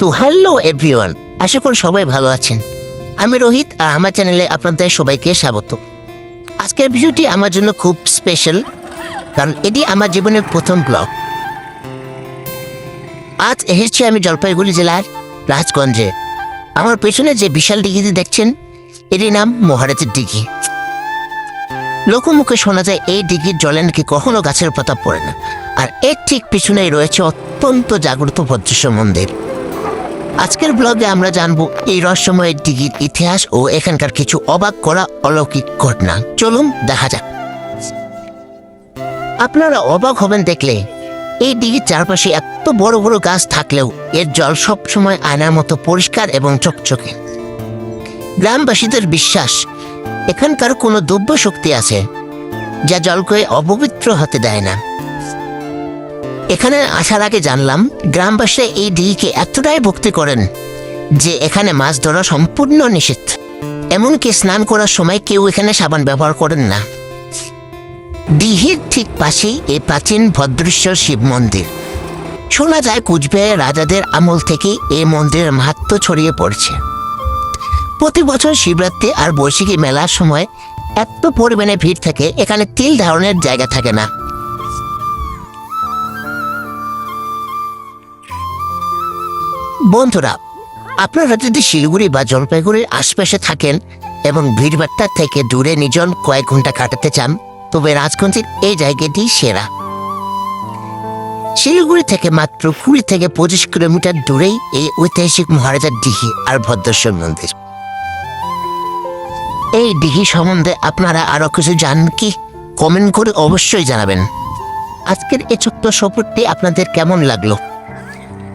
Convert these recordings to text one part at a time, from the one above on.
তো hello everyone, আশা করি সবাই ভালো আছেন। আমি রোহিত আর আমার চ্যানেলে আপনাদের সবাইকে স্বাগত। আজকের ভিডিওটি আমার জন্য খুব স্পেশাল, কারণ এটি আমার জীবনের প্রথম ব্লগ। আজ এসেছি আমি জলপাইগুড়ি জেলার রাজগঞ্জে। আমার পেছনে যে বিশাল দিঘিটি দেখছেন, এটির নাম মহারাজের দিঘি। লোকমুখে শোনা যায় এই দিঘির জলে নাকি কখনো গাছের পাতা পড়ে না, আর এর ঠিক পিছনেই রয়েছে অত্যন্ত জাগ্রত ভদ্রেশ্বর মন্দির। আজকের ব্লগে আমরা জানবো এই রহস্যময় দিঘির ইতিহাস ও এখানকার কিছু অবাক করা অলৌকিক ঘটনা। চলুন দেখা যাক। আপনারা অবাক হবেন দেখলে, এই দিঘির চারপাশে এত বড় বড় গাছ থাকলেও এর জল সবসময় আয়নার মতো পরিষ্কার এবং চকচকে। গ্রামবাসীদের বিশ্বাস, এখানকার কোনো দ্রব্য শক্তি আছে যা জলকে অপবিত্র হতে দেয় না। এখানে আসার আগে জানলাম গ্রামবাসীরা এই দিঘিকে এতটাই ভক্তি করেন যে এখানে মাছ ধরা সম্পূর্ণ নিষিদ্ধ। এমনকি স্নান করার সময় কেউ এখানে সাবান ব্যবহার করেন না। দিঘির ঠিক পাশেই এই প্রাচীন ভদ্রেশ্বর শিব মন্দির। শোনা যায় কুচবিহারের রাজাদের আমল থেকেই এই মন্দিরের মাহাত্ম্য ছড়িয়ে পড়ছে। প্রতি বছর শিবরাত্রি আর বৈশাখী মেলার সময় এত পরিমাণে ভিড় থাকে, এখানে তিল ধারণের জায়গা থাকে না। বন্ধুরা, আপনারা যদি শিলিগুড়ি বা জলপাইগুড়ির আশপাশে থাকেন এবং ভিড়ভাট্টা থেকে দূরে নিজন কয়েক ঘন্টা কাটাতে চান, তবে রাজগঞ্জের এই জায়গাটি সেরা। শিলিগুড়ি থেকে মাত্র 20 থেকে 25 কিলোমিটার দূরেই এই ঐতিহাসিক মহারাজার দিঘি আর ভদ্রেশ্বর মন্দির। এই দিঘি সম্বন্ধে আপনারা আরো কিছু জানেন কি? কমেন্ট করে অবশ্যই জানাবেন। আজকের এই ছোট্ট সফরটি আপনাদের কেমন লাগলো?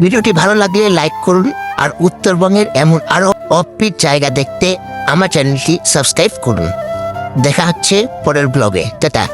ভিডিওটি ভালো লাগলে লাইক করুন, আর উত্তরবঙ্গের এমন আরো অফবিট জায়গা দেখতে আমার চ্যানেলটি সাবস্ক্রাইব করুন। দেখা হচ্ছে পরের ব্লগে। টাটা।